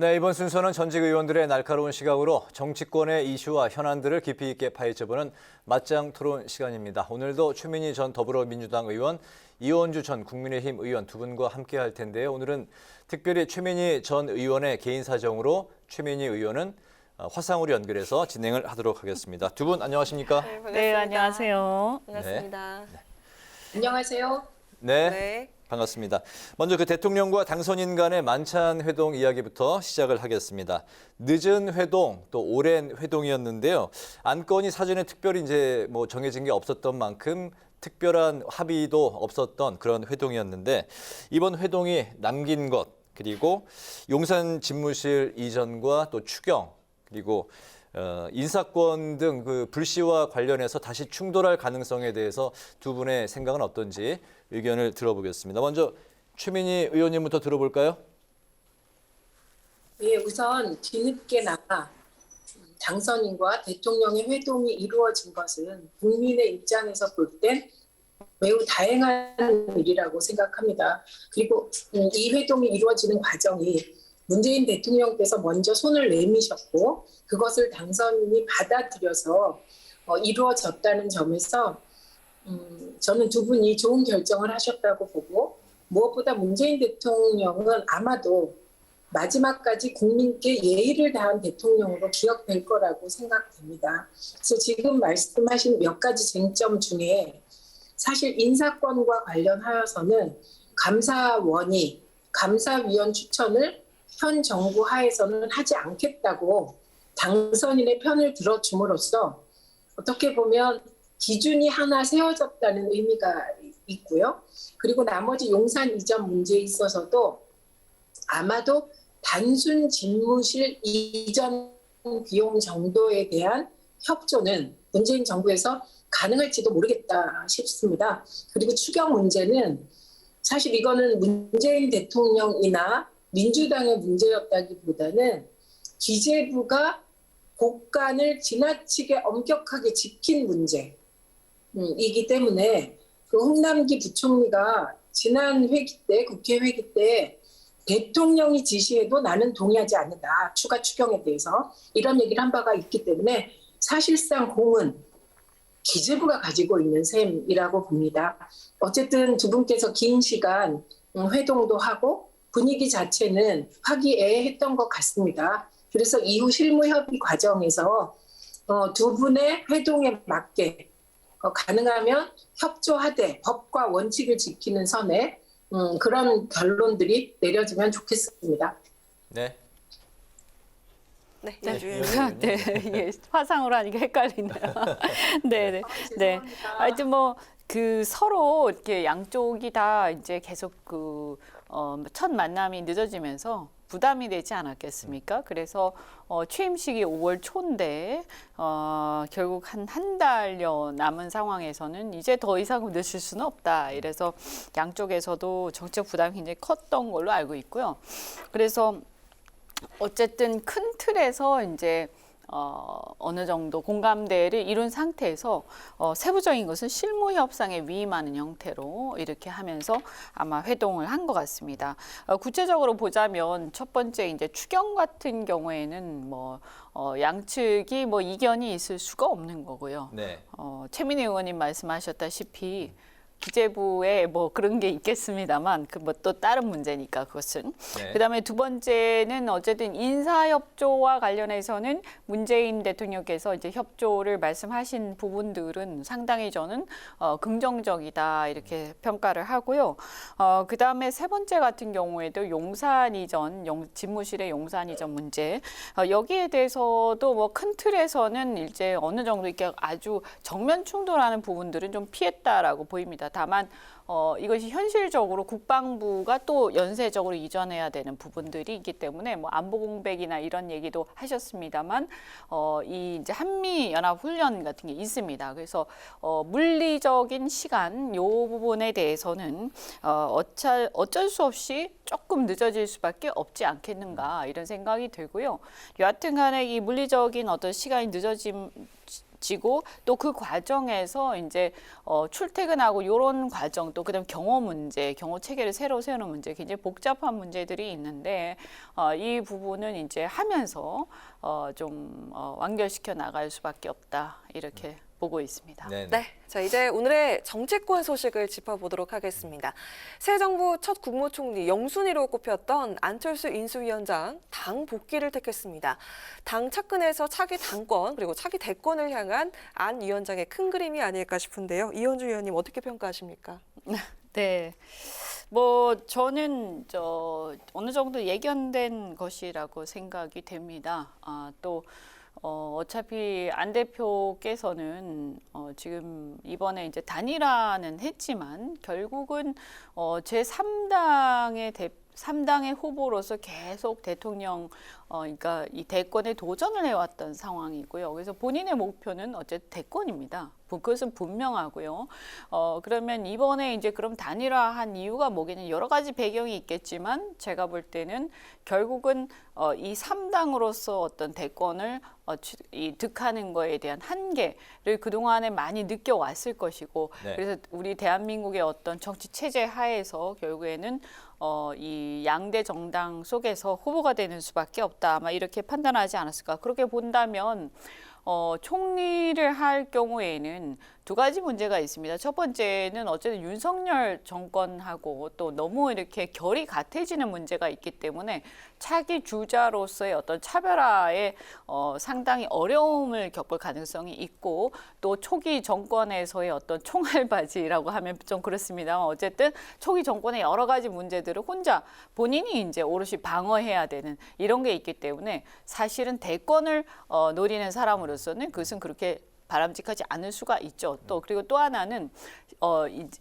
네, 이번 순서는 전직 의원들의 날카로운 시각으로 정치권의 이슈와 현안들을 깊이 있게 파헤쳐보는 맞짱 토론 시간입니다. 오늘도 최민희 전 더불어민주당 의원, 이원주 전 국민의힘 의원 두 분과 함께할 텐데요. 오늘은 특별히 최민희 전 의원의 개인 사정으로 최민희 의원은 화상으로 연결해서 진행을 하도록 하겠습니다. 두 분 안녕하십니까? 네, 반갑습니다. 네, 안녕하세요. 반갑습니다. 안녕하세요. 네. 네. 반갑습니다. 먼저 그 대통령과 당선인 간의 만찬 회동 이야기부터 시작을 하겠습니다. 늦은 회동, 또 오랜 회동이었는데요. 안건이 사전에 특별히 이제 정해진 게 없었던 만큼 특별한 합의도 없었던 그런 회동이었는데 이번 회동이 남긴 것, 그리고 용산 집무실 이전과 또 추경, 그리고 인사권 등 그 불씨와 관련해서 다시 충돌할 가능성에 대해서 두 분의 생각은 어떤지 의견을 들어보겠습니다. 먼저 최민희 의원님부터 들어볼까요? 예, 우선 뒤늦게나마 당선인과 대통령의 회동이 이루어진 것은 국민의 입장에서 볼 땐 매우 다행한 일이라고 생각합니다. 그리고 이 회동이 이루어지는 과정이 문재인 대통령께서 먼저 손을 내미셨고 그것을 당선인이 받아들여서 이루어졌다는 점에서 저는 두 분이 좋은 결정을 하셨다고 보고 무엇보다 문재인 대통령은 아마도 마지막까지 국민께 예의를 다한 대통령으로 기억될 거라고 생각됩니다. 그래서 지금 말씀하신 몇 가지 쟁점 중에 사실 인사권과 관련하여서는 감사원이 감사위원 추천을 현 정부 하에서는 하지 않겠다고 당선인의 편을 들어줌으로써 어떻게 보면 기준이 하나 세워졌다는 의미가 있고요. 그리고 나머지 용산 이전 문제에 있어서도 아마도 단순 집무실 이전 비용 정도에 대한 협조는 문재인 정부에서 가능할지도 모르겠다 싶습니다. 그리고 추경 문제는 사실 이거는 문재인 대통령이나 민주당의 문제였다기보다는 기재부가 국간을 지나치게 엄격하게 지킨 문제이기 때문에 그 홍남기 부총리가 지난 회기 때 국회 회기 때 대통령이 지시해도 나는 동의하지 않는다. 추가 추경에 대해서 이런 얘기를 한 바가 있기 때문에 사실상 공은 기재부가 가지고 있는 셈이라고 봅니다. 어쨌든 두 분께서 긴 시간 회동도 하고 분위기 자체는 화기애애했던 것 같습니다. 그래서 이후 실무협의 과정에서 두 분의 회동에 맞게 가능하면 협조하되 법과 원칙을 지키는 선에 그런 결론들이 내려지면 좋겠습니다. 네. 네, 네, 이원주 이원주 의원님. 네, 이게 화상으로 하니까 헷갈리네요. 네, 네, 네. 하여튼 그 서로 이렇게 양쪽이 다 이제 계속 첫 만남이 늦어지면서 부담이 되지 않았겠습니까? 그래서 취임식이 5월 초인데 결국 한 달여 남은 상황에서는 이제 더 이상 늦을 수는 없다. 이래서 양쪽에서도 정책 부담이 굉장히 컸던 걸로 알고 있고요. 그래서 어쨌든 큰 틀에서 이제 어느 정도 공감대를 이룬 상태에서 세부적인 것은 실무 협상에 위임하는 형태로 이렇게 하면서 아마 회동을 한 것 같습니다. 구체적으로 보자면 첫 번째 이제 추경 같은 경우에는 양측이 이견이 있을 수가 없는 거고요. 네. 최민희 의원님 말씀하셨다시피 기재부에 그런 게 있겠습니다만 또 다른 문제니까 그것은. 네. 그다음에 두 번째는 어쨌든 인사협조와 관련해서는 문재인 대통령께서 이제 협조를 말씀하신 부분들은 상당히 저는 긍정적이다 이렇게 평가를 하고요. 그다음에 세 번째 같은 경우에도 용산 이전 집무실의 용산 이전 문제 여기에 대해서도 큰 틀에서는 이제 어느 정도 이렇게 아주 정면 충돌하는 부분들은 좀 피했다라고 보입니다. 다만 이것이 현실적으로 국방부가 또 연쇄적으로 이전해야 되는 부분들이 있기 때문에 안보 공백이나 이런 얘기도 하셨습니다만 이 이제 한미 연합 훈련 같은 게 있습니다. 그래서 물리적인 시간 요 부분에 대해서는 어쩔 수 없이 조금 늦어질 수밖에 없지 않겠는가 이런 생각이 들고요. 여하튼간에 이 물리적인 어떤 시간이 늦어짐 지고 또 그 과정에서 이제 출퇴근하고 이런 과정 또 그다음 경호 문제, 경호 체계를 새로 세우는 문제 굉장히 복잡한 문제들이 있는데 이 부분은 이제 하면서 좀 완결시켜 나갈 수밖에 없다 이렇게 보고 있습니다. 네. 자, 이제 오늘의 정치권 소식을 짚어보도록 하겠습니다. 새 정부 첫 국무총리 영순위로 꼽혔던 안철수 인수위원장 당 복귀를 택했습니다. 당 측근에서 차기 당권 그리고 차기 대권을 향한 안 위원장의 큰 그림이 아닐까 싶은데요. 이현주 의원님 어떻게 평가하십니까? 네. 뭐 저는 어느 정도 예견된 것이라고 생각이 됩니다. 또 어차피 안 대표께서는 지금 이번에 이제 단일화는 했지만 결국은 제3당의 후보로서 계속 대통령 그러니까 이 대권에 도전을 해왔던 상황이고요. 그래서 본인의 목표는 어쨌든 대권입니다. 그것은 분명하고요. 그러면 이번에 이제 그럼 단일화한 이유가 뭐겠냐 여러 가지 배경이 있겠지만 제가 볼 때는 결국은 이 3당으로서 어떤 대권을 득하는 거에 대한 한계를 그동안에 많이 느껴왔을 것이고 네. 그래서 우리 대한민국의 어떤 정치 체제 하에서 결국에는 이 양대 정당 속에서 후보가 되는 수밖에 없다. 아마 이렇게 판단하지 않았을까. 그렇게 본다면 총리를 할 경우에는 두 가지 문제가 있습니다. 첫 번째는 어쨌든 윤석열 정권하고 또 너무 이렇게 결이 같아지는 문제가 있기 때문에 차기 주자로서의 어떤 차별화에 상당히 어려움을 겪을 가능성이 있고 또 초기 정권에서의 어떤 총알바지라고 하면 좀 그렇습니다만 어쨌든 초기 정권의 여러 가지 문제들을 혼자 본인이 이제 오롯이 방어해야 되는 이런 게 있기 때문에 사실은 대권을 노리는 사람으로서는 그것은 그렇게 바람직하지 않을 수가 있죠. 또 그리고 또 하나는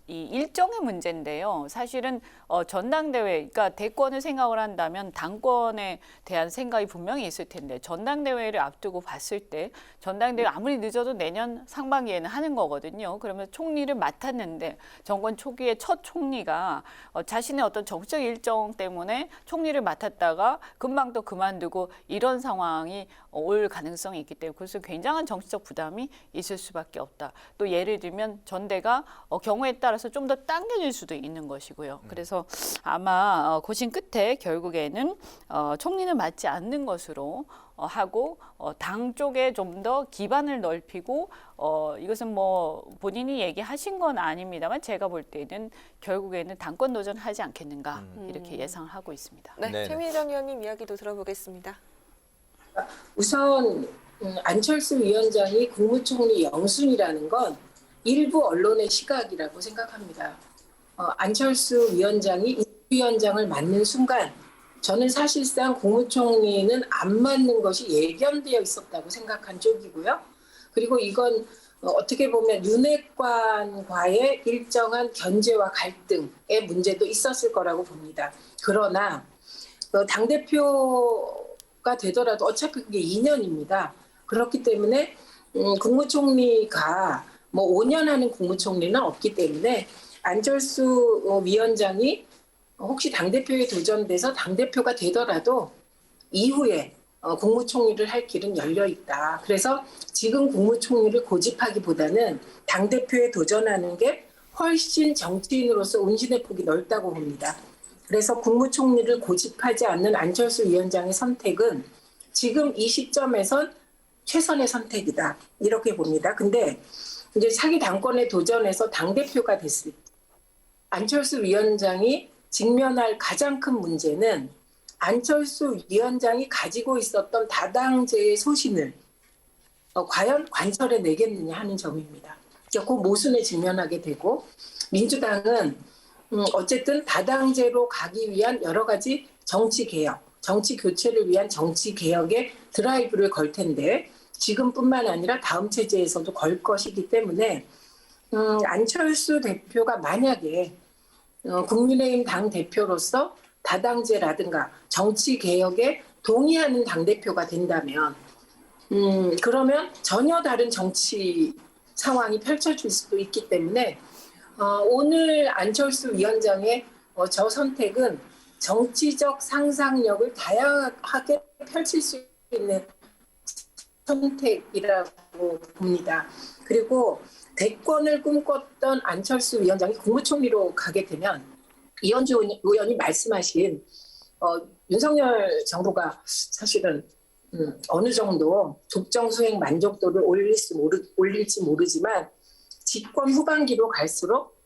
이 일정의 문제인데요. 사실은 전당대회, 그러니까 대권을 생각을 한다면 당권에 대한 생각이 분명히 있을 텐데 전당대회를 앞두고 봤을 때 전당대회 아무리 늦어도 내년 상반기에는 하는 거거든요. 그러면 총리를 맡았는데 정권 초기에 첫 총리가 자신의 어떤 정책 일정 때문에 총리를 맡았다가 금방 또 그만두고 이런 상황이 올 가능성이 있기 때문에 그래서 굉장한 정치적 부담이 있을 수밖에 없다. 또 예를 들면 전대가 경우에 따라서 좀 더 당겨질 수도 있는 것이고요. 그래서 아마 고심 끝에 결국에는 총리는 맡지 않는 것으로 하고 당 쪽에 좀 더 기반을 넓히고 이것은 뭐 본인이 얘기하신 건 아닙니다만 제가 볼 때는 결국에는 당권 도전하지 않겠는가 이렇게 예상을 하고 있습니다. 네, 네네. 최민정 의원님 이야기도 들어보겠습니다. 우선 안철수 위원장이 국무총리 영순이라는 건 일부 언론의 시각이라고 생각합니다. 안철수 위원장이 위원장을 맡는 순간 저는 사실상 국무총리는 안 맡는 것이 예견되어 있었다고 생각한 쪽이고요. 그리고 이건 어떻게 보면 윤핵관과의 일정한 견제와 갈등의 문제도 있었을 거라고 봅니다. 그러나 당대표가 되더라도 어차피 그게 2년입니다. 그렇기 때문에 국무총리가 뭐 5년 하는 국무총리는 없기 때문에 안철수 위원장이 혹시 당대표에 도전돼서 당대표가 되더라도 이후에 국무총리를 할 길은 열려 있다. 그래서 지금 국무총리를 고집하기보다는 당대표에 도전하는 게 훨씬 정치인으로서 운신의 폭이 넓다고 봅니다. 그래서 국무총리를 고집하지 않는 안철수 위원장의 선택은 지금 이 시점에선 최선의 선택이다. 이렇게 봅니다. 근데 이제 차기 당권에 도전해서 당대표가 됐을 때 안철수 위원장이 직면할 가장 큰 문제는 안철수 위원장이 가지고 있었던 다당제의 소신을 과연 관철해 내겠느냐 하는 점입니다. 그 모순에 직면하게 되고 민주당은 어쨌든 다당제로 가기 위한 여러 가지 정치 개혁, 정치 교체를 위한 정치 개혁에 드라이브를 걸 텐데 지금뿐만 아니라 다음 체제에서도 걸 것이기 때문에 안철수 대표가 만약에 국민의힘 당 대표로서 다당제라든가 정치 개혁에 동의하는 당 대표가 된다면 그러면 전혀 다른 정치 상황이 펼쳐질 수도 있기 때문에 오늘 안철수 위원장의 저 선택은 정치적 상상력을 다양하게 펼칠 수 있는 선택이라고 봅니다. 그리고 대권을 꿈꿨던 안철수 위원장이 국무총리로 가게 되면 이현주 의원이 말씀하신 윤석열 정부가 사실은 어느 정도 국정 수행 만족도를 올릴지 모르지만 집권 후반기로 갈수록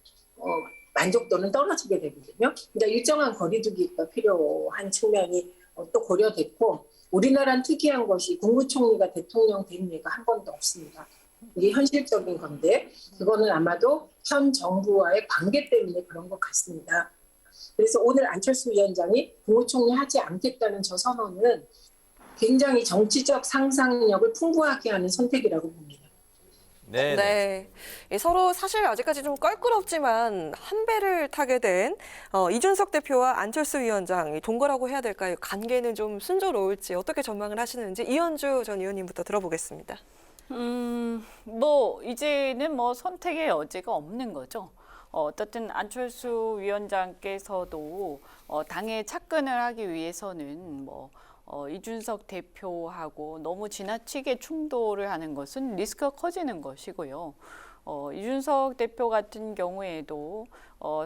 만족도는 떨어지게 되거든요. 그러니까 일정한 거리두기가 필요한 측면이 또 고려됐고 우리나라는 특이한 것이 국무총리가 대통령 된 예가 한 번도 없습니다. 이게 현실적인 건데 그거는 아마도 현 정부와의 관계 때문에 그런 것 같습니다. 그래서 오늘 안철수 위원장이 국무총리 하지 않겠다는 저 선언은 굉장히 정치적 상상력을 풍부하게 하는 선택이라고 봅니다. 네. 네. 서로 사실 아직까지 좀 껄끄럽지만 한 배를 타게 된 이준석 대표와 안철수 위원장 동거라고 해야 될까요? 관계는 좀 순조로울지 어떻게 전망을 하시는지 이현주 전 의원님부터 들어보겠습니다. 뭐 이제는 뭐 선택의 여지가 없는 거죠. 어떻든 안철수 위원장께서도 당에 착근을 하기 위해서는 이준석 대표하고 너무 지나치게 충돌을 하는 것은 리스크가 커지는 것이고요. 이준석 대표 같은 경우에도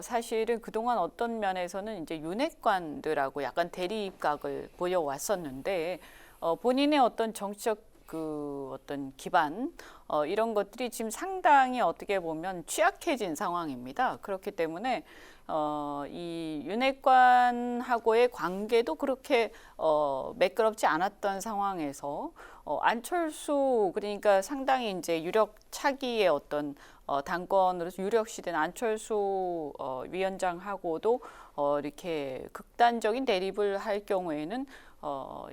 사실은 그동안 어떤 면에서는 이제 윤핵관들하고 약간 대립각을 보여왔었는데 본인의 어떤 정치적 어떤 기반 이런 것들이 지금 상당히 어떻게 보면 취약해진 상황입니다. 그렇기 때문에 이 윤핵관하고의 관계도 그렇게 매끄럽지 않았던 상황에서 안철수 그러니까 상당히 이제 유력 차기의 어떤 당권으로서 유력시된 안철수 위원장하고도 이렇게 극단적인 대립을 할 경우에는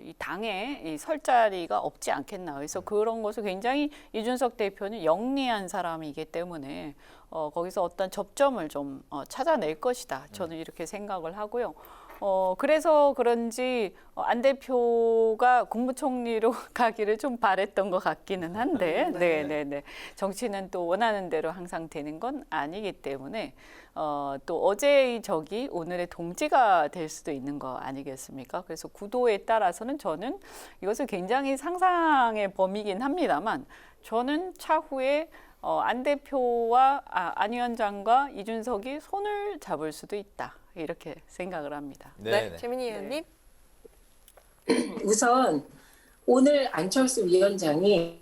이 당에 이 설 자리가 없지 않겠나. 그래서 그런 것을 굉장히 이준석 대표는 영리한 사람이기 때문에 거기서 어떤 접점을 좀 찾아낼 것이다. 저는 이렇게 생각을 하고요. 그래서 그런지 안 대표가 국무총리로 가기를 좀 바랬던 것 같기는 한데, 네. 정치는 또 원하는 대로 항상 되는 건 아니기 때문에 또 어제의 적이 오늘의 동지가 될 수도 있는 거 아니겠습니까? 그래서 구도에 따라서는 저는 이것을 굉장히 상상의 범위긴 합니다만 저는 차후에 안 대표와 안 위원장과 이준석이 손을 잡을 수도 있다. 이렇게 생각을 합니다. 네, 최민희 의원님. 우선 오늘 안철수 위원장이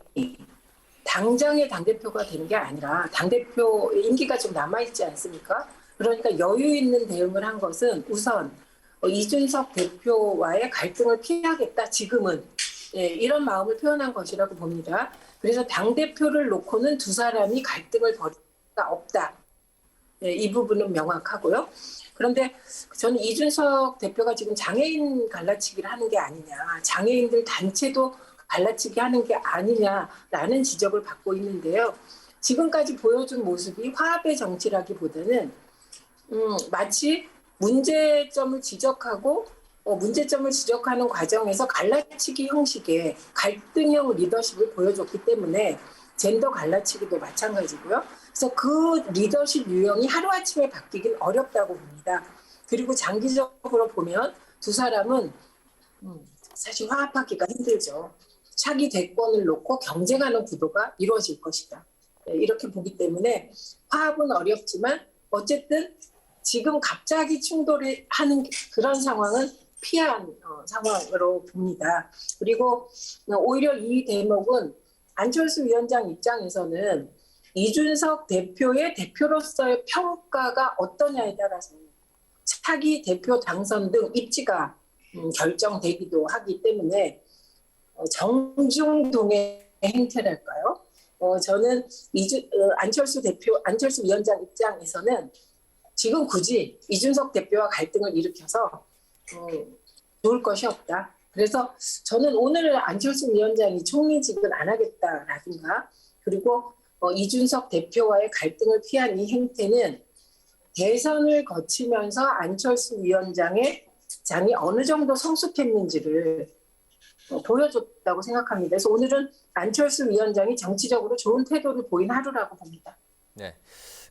당장의 당대표가 되는 게 아니라 당대표 임기가 좀 남아있지 않습니까? 그러니까 여유 있는 대응을 한 것은 우선 이준석 대표와의 갈등을 피하겠다, 지금은. 이런 마음을 표현한 것이라고 봅니다. 그래서 당대표를 놓고는 두 사람이 갈등을 벌일 수가 없다. 이 부분은 명확하고요. 그런데 저는 이준석 대표가 지금 장애인 갈라치기를 하는 게 아니냐, 장애인들 단체도 갈라치기 하는 게 아니냐라는 지적을 받고 있는데요. 지금까지 보여준 모습이 화합의 정치라기보다는 마치 문제점을 지적하고 문제점을 지적하는 과정에서 갈라치기 형식의 갈등형 리더십을 보여줬기 때문에 젠더 갈라치기도 마찬가지고요. 그래서 그 리더십 유형이 하루아침에 바뀌긴 어렵다고 봅니다. 그리고 장기적으로 보면 두 사람은 사실 화합하기가 힘들죠. 차기 대권을 놓고 경쟁하는 구도가 이루어질 것이다. 이렇게 보기 때문에 화합은 어렵지만 어쨌든 지금 갑자기 충돌을 하는 그런 상황은 피한 상황으로 봅니다. 그리고 오히려 이 대목은 안철수 위원장 입장에서는 이준석 대표의 대표로서의 평가가 어떠냐에 따라서 차기 대표 당선 등 입지가 결정되기도 하기 때문에 정중동의 행태랄까요? 저는 안철수 위원장 입장에서는 지금 굳이 이준석 대표와 갈등을 일으켜서 좋을 것이 없다. 그래서 저는 오늘 안철수 위원장이 총리직은 안 하겠다라든가 그리고 이준석 대표와의 갈등을 피한 이 행태는 대선을 거치면서 안철수 위원장의 장이 어느 정도 성숙했는지를 보여줬다고 생각합니다. 그래서 오늘은 안철수 위원장이 정치적으로 좋은 태도를 보인 하루라고 봅니다. 네.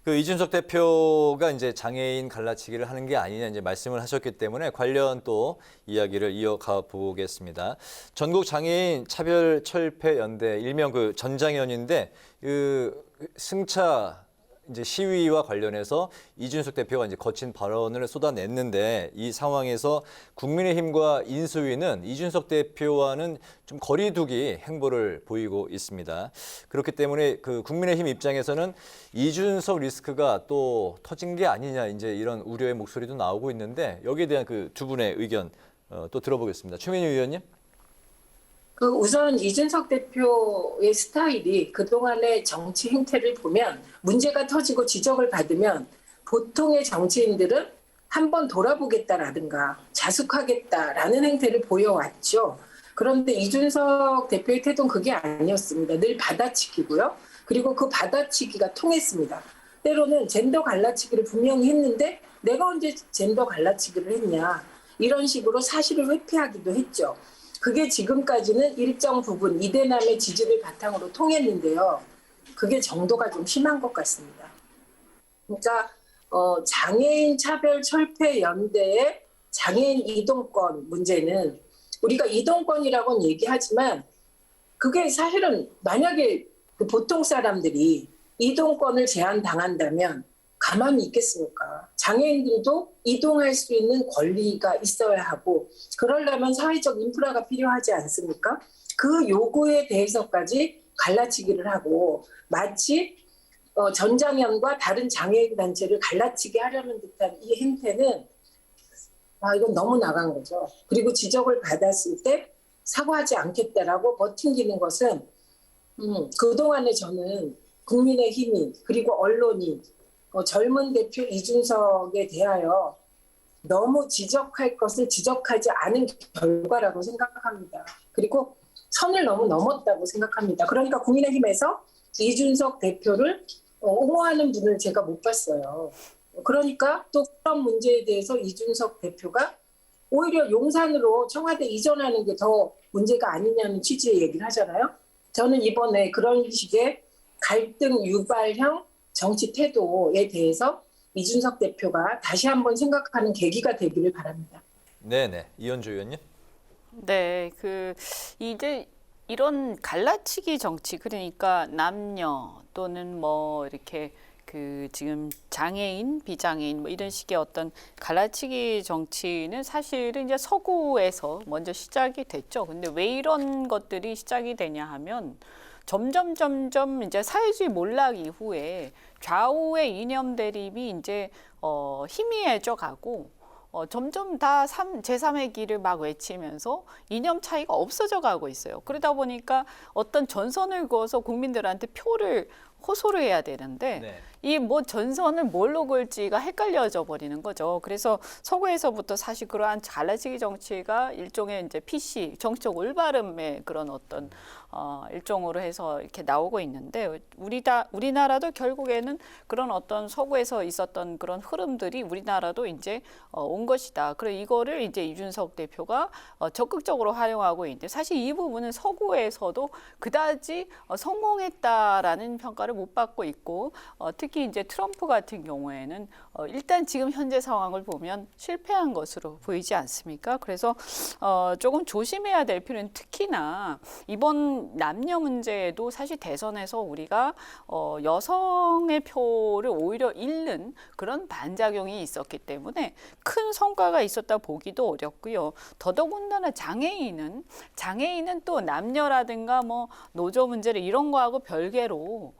그 이준석 대표가 이제 장애인 갈라치기를 하는 게 아니냐 이제 말씀을 하셨기 때문에 관련 또 이야기를 이어가 보겠습니다. 전국 장애인 차별철폐 연대 일명 그 전장연인데 그 승차 이제 시위와 관련해서 이준석 대표가 이제 거친 발언을 쏟아냈는데 이 상황에서 국민의힘과 인수위는 이준석 대표와는 좀 거리두기 행보를 보이고 있습니다. 그렇기 때문에 그 국민의힘 입장에서는 이준석 리스크가 또 터진 게 아니냐 이제 이런 우려의 목소리도 나오고 있는데 여기에 대한 그 두 분의 의견 또 들어보겠습니다. 최민희 의원님. 우선 이준석 대표의 스타일이 그동안의 정치 행태를 보면 문제가 터지고 지적을 받으면 보통의 정치인들은 한번 돌아보겠다라든가 자숙하겠다라는 행태를 보여왔죠. 그런데 이준석 대표의 태도는 그게 아니었습니다. 늘 받아치기고요. 그리고 그 받아치기가 통했습니다. 때로는 젠더 갈라치기를 분명히 했는데 내가 언제 젠더 갈라치기를 했냐. 이런 식으로 사실을 회피하기도 했죠. 그게 지금까지는 일정 부분 이대남의 지지를 바탕으로 통했는데요. 그게 정도가 좀 심한 것 같습니다. 그러니까 장애인 차별철폐연대의 장애인 이동권 문제는 우리가 이동권이라고는 얘기하지만 그게 사실은 만약에 그 보통 사람들이 이동권을 제한당한다면 가만히 있겠습니까? 장애인들도 이동할 수 있는 권리가 있어야 하고 그러려면 사회적 인프라가 필요하지 않습니까? 그 요구에 대해서까지 갈라치기를 하고 마치 전장현과 다른 장애인 단체를 갈라치게 하려는 듯한 이 행태는 이건 너무 나간 거죠. 그리고 지적을 받았을 때 사과하지 않겠다라고 버팅기는 것은 그동안에 저는 국민의힘이 그리고 언론이 젊은 대표 이준석에 대하여 너무 지적할 것을 지적하지 않은 결과라고 생각합니다. 그리고 선을 너무 넘었다고 생각합니다. 그러니까 국민의힘에서 이준석 대표를 옹호하는 분을 제가 못 봤어요. 그러니까 또 그런 문제에 대해서 이준석 대표가 오히려 용산으로 청와대 이전하는 게 더 문제가 아니냐는 취지의 얘기를 하잖아요. 저는 이번에 그런 식의 갈등 유발형 정치 태도에 대해서 이준석 대표가 다시 한번 생각하는 계기가 되기를 바랍니다. 네네. 이현주 의원님. 네, 이제 이런 갈라치기 정치, 그러니까 남녀 또는 뭐 이렇게 지금 장애인, 비장애인 뭐 이런 식의 어떤 갈라치기 정치는 사실은 이제 서구에서 먼저 시작이 됐죠. 근데 왜 이런 것들이 시작이 되냐 하면 점점 이제 사회주의 몰락 이후에 좌우의 이념 대립이 이제 희미해져 가고 점점 다 제3의 길을 막 외치면서 이념 차이가 없어져 가고 있어요. 그러다 보니까 어떤 전선을 그어서 국민들한테 표를 호소를 해야 되는데 네. 이 뭐 전선을 뭘로 걸지가 헷갈려져 버리는 거죠. 그래서 서구에서부터 사실 그러한 갈라치기 정치가 일종의 이제 PC 정치적 올바름의 그런 어떤 일종으로 해서 이렇게 나오고 있는데 우리나라도 결국에는 그런 어떤 서구에서 있었던 그런 흐름들이 우리나라도 이제 온 것이다. 그래 이거를 이제 이준석 대표가 적극적으로 활용하고 있는데 사실 이 부분은 서구에서도 그다지 성공했다라는 평가를 못 받고 있고 특히 이제 트럼프 같은 경우에는 일단 지금 현재 상황을 보면 실패한 것으로 보이지 않습니까? 그래서 조금 조심해야 될 필요는 특히나 이번 남녀 문제에도 사실 대선에서 우리가 여성의 표를 오히려 잃는 그런 반작용이 있었기 때문에 큰 성과가 있었다 보기도 어렵고요. 더더군다나 장애인은 또 남녀라든가 뭐 노조 문제를 이런 거하고 별개로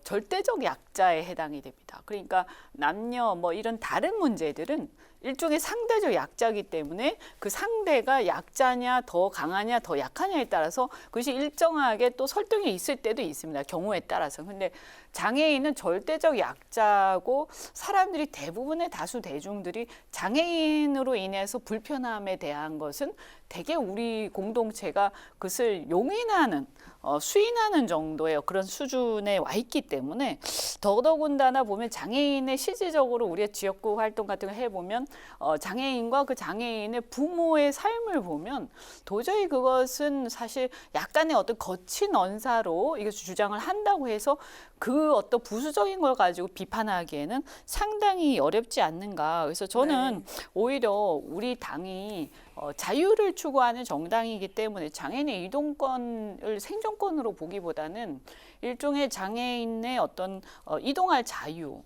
절대적 약자에 해당이 됩니다. 그러니까 남녀 뭐 이런 다른 문제들은 일종의 상대적 약자이기 때문에 그 상대가 약자냐 더 강하냐 더 약하냐에 따라서 그것이 일정하게 또 설득이 있을 때도 있습니다. 경우에 따라서. 근데 장애인은 절대적 약자고 사람들이 대부분의 다수 대중들이 장애인으로 인해서 불편함에 대한 것은 대개 우리 공동체가 그것을 용인하는 수인하는 정도의 그런 수준에 와 있기 때문에 더더군다나 보면 장애인의 실질적으로 우리가 지역구 활동 같은 거 해보면 장애인과 그 장애인의 부모의 삶을 보면 도저히 그것은 사실 약간의 어떤 거친 언사로 이게 주장을 한다고 해서 그 어떤 부수적인 걸 가지고 비판하기에는 상당히 어렵지 않는가. 그래서 저는 오히려 우리 당이 자유를 추구하는 정당이기 때문에 장애인의 이동권을 생존권으로 보기보다는 일종의 장애인의 어떤 이동할 자유,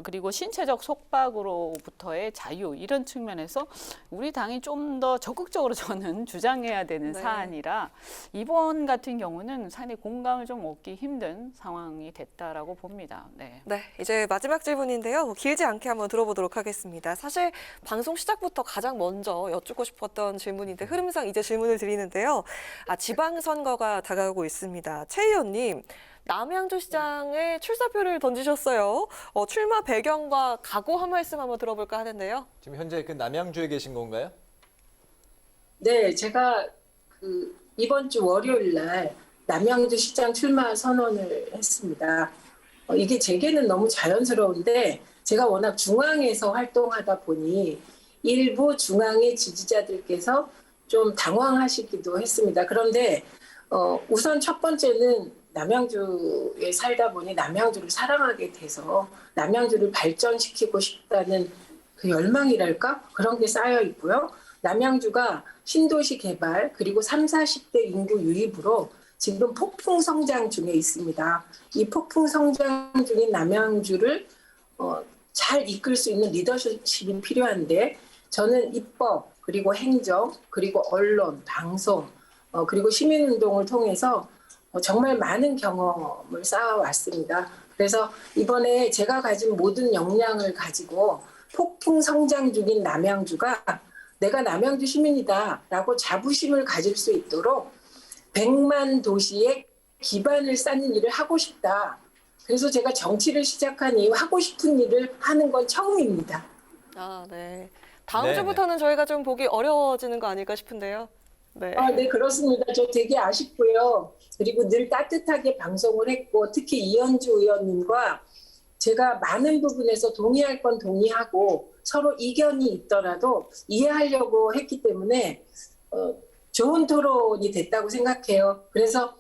그리고 신체적 속박으로부터의 자유 이런 측면에서 우리 당이 좀 더 적극적으로 저는 주장해야 되는 사안이라 이번 같은 경우는 상당히 공감을 좀 얻기 힘든 상황이 됐다라고 봅니다. 네. 네, 이제 마지막 질문인데요. 길지 않게 한번 들어보도록 하겠습니다. 사실 방송 시작부터 가장 먼저 여쭙고 싶었던 질문인데 흐름상 이제 질문을 드리는데요. 지방선거가 다가오고 있습니다. 최 의원님, 남양주시장에 출사표를 던지셨어요. 출마 배경과 각오 한 말씀 한번 들어볼까 하는데요. 지금 현재 그 남양주에 계신 건가요? 네, 제가 이번 주 월요일 날 남양주 시장 출마 선언을 했습니다. 이게 제게는 너무 자연스러운데 제가 워낙 중앙에서 활동하다 보니 일부 중앙의 지지자들께서 좀 당황하시기도 했습니다. 그런데 우선 첫 번째는 남양주에 살다 보니 남양주를 사랑하게 돼서 남양주를 발전시키고 싶다는 그 열망이랄까? 그런 게 쌓여 있고요. 남양주가 신도시 개발 그리고 30, 40대 인구 유입으로 지금 폭풍 성장 중에 있습니다. 이 폭풍 성장 중인 남양주를 잘 이끌 수 있는 리더십이 필요한데 저는 입법 그리고 행정 그리고 언론, 방송 그리고 시민운동을 통해서 정말 많은 경험을 쌓아왔습니다. 그래서 이번에 제가 가진 모든 역량을 가지고 폭풍 성장 중인 남양주가 내가 남양주 시민이다라고 자부심을 가질 수 있도록 100만 도시의 기반을 쌓는 일을 하고 싶다. 그래서 제가 정치를 시작한 이후 하고 싶은 일을 하는 건 처음입니다. 네. 다음 주부터는 저희가 좀 보기 어려워지는 거 아닐까 싶은데요. 네. 네, 그렇습니다. 저 되게 아쉽고요. 그리고 늘 따뜻하게 방송을 했고 특히 이현주 의원님과 제가 많은 부분에서 동의할 건 동의하고 서로 이견이 있더라도 이해하려고 했기 때문에 좋은 토론이 됐다고 생각해요. 그래서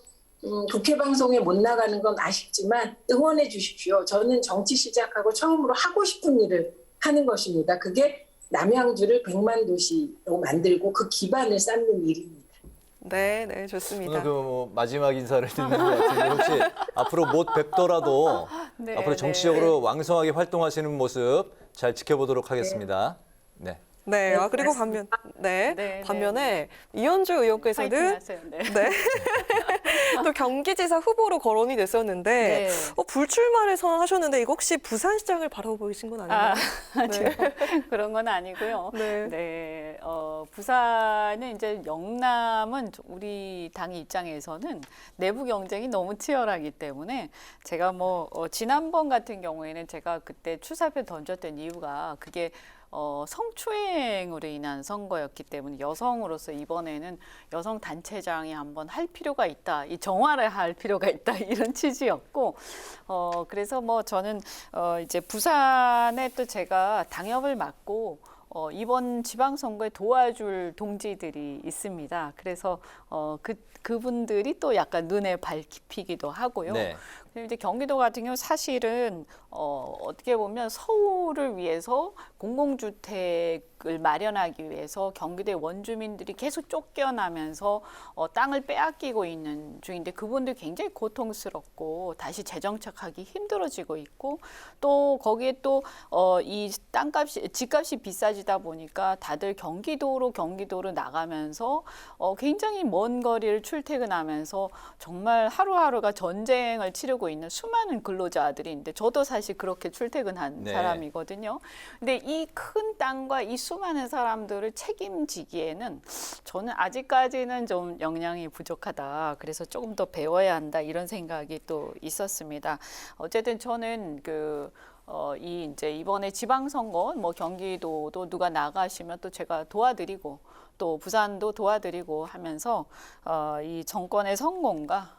국회 방송에 못 나가는 건 아쉽지만 응원해 주십시오. 저는 정치 시작하고 처음으로 하고 싶은 일을 하는 것입니다. 그게 남양주를 100만 도시로 만들고 그 기반을 쌓는 일입니다. 네, 좋습니다. 오늘 마지막 인사를 듣는 것 같은데 혹시 앞으로 못 뵙더라도 네, 앞으로 정치적으로 왕성하게 활동하시는 모습 잘 지켜보도록 하겠습니다. 네. 네, 그리고 반면에 이현주 의원께서는 파이팅하세요. 네. 또 경기지사 후보로 거론이 됐었는데 불출마를 선언하셨는데 이거 혹시 부산시장을 바라보신 건 아닌가요? 그런 건 아니고요. 네. 부산은 이제 영남은 우리 당 입장에서는 내부 경쟁이 너무 치열하기 때문에 제가 지난번 같은 경우에는 제가 그때 출사표 던졌던 이유가 그게 성추행으로 인한 선거였기 때문에 여성으로서 이번에는 여성 단체장이 한번 할 필요가 있다, 이 정화를 할 필요가 있다 이런 취지였고, 그래서 저는 이제 부산에 또 제가 당협을 맡고 이번 지방선거에 도와줄 동지들이 있습니다. 그래서 그분들이 또 약간 눈에 밟히기도 하고요. 네. 그리고 이제 경기도 같은 경우 사실은 어떻게 보면 서울을 위해서 공공주택을 마련하기 위해서 경기도의 원주민들이 계속 쫓겨나면서 땅을 빼앗기고 있는 중인데 그분들 굉장히 고통스럽고 다시 재정착하기 힘들어지고 있고 또 거기에 또 이 집값이 비싸지다 보니까 다들 경기도로 나가면서 굉장히 먼 거리를 출퇴근하면서 정말 하루하루가 전쟁을 치르고 있는 수많은 근로자들이 있는데 저도 사실 그렇게 출퇴근한 사람이거든요. 근데 이 큰 땅과 이 수많은 사람들을 책임지기에는 저는 아직까지는 좀 역량이 부족하다. 그래서 조금 더 배워야 한다 이런 생각이 또 있었습니다. 어쨌든 저는 이제 이번에 지방선거 경기도도 누가 나가시면 또 제가 도와드리고 또 부산도 도와드리고 하면서 이 정권의 성공과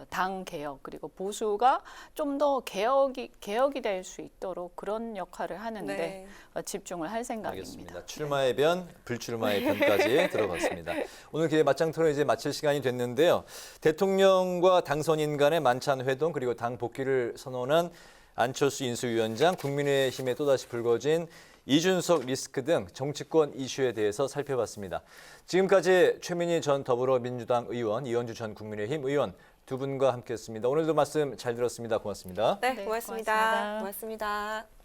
당 개혁 그리고 보수가 좀 더 개혁이 될 수 있도록 그런 역할을 하는데 네. 집중을 할 생각입니다. 알겠습니다. 출마의 변, 불출마의 변까지 들어봤습니다. 오늘 기회 맞짱 토론 이제 마칠 시간이 됐는데요. 대통령과 당선인 간의 만찬 회동 그리고 당 복귀를 선언한 안철수 인수위원장, 국민의힘에 또다시 불거진 이준석 리스크 등 정치권 이슈에 대해서 살펴봤습니다. 지금까지 최민희 전 더불어민주당 의원, 이현주 전 국민의힘 의원 두 분과 함께했습니다. 오늘도 말씀 잘 들었습니다. 고맙습니다. 네, 네, 고맙습니다. 고맙습니다. 고맙습니다.